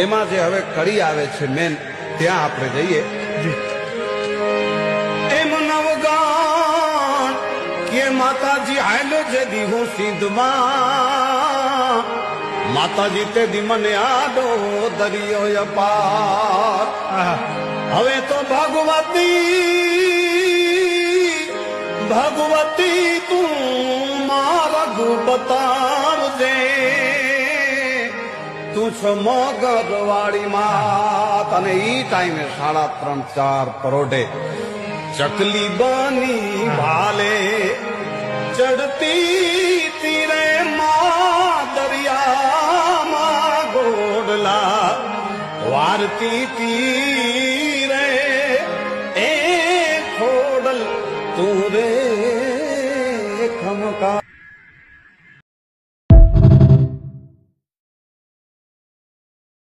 એમાં જે હવે કડી આવે છે મેન, ત્યાં આપણે જઈએ. એમ નવગાન કે માતાજી આયલો જે દીહો સિદ્ધમાં, માતાજી તે દી મને આડો દરિયો અપાર. હવે તો ભગવતી તું મારા રઘુ બતાવજે, તું છો મોગર વાળી માત. અને ઈ ટાઈમે 3:30-4 પરોઢે ચકલી બની ભાલે ચડતી તીરે માં દરિયામાં ગોડલા વારતી તી.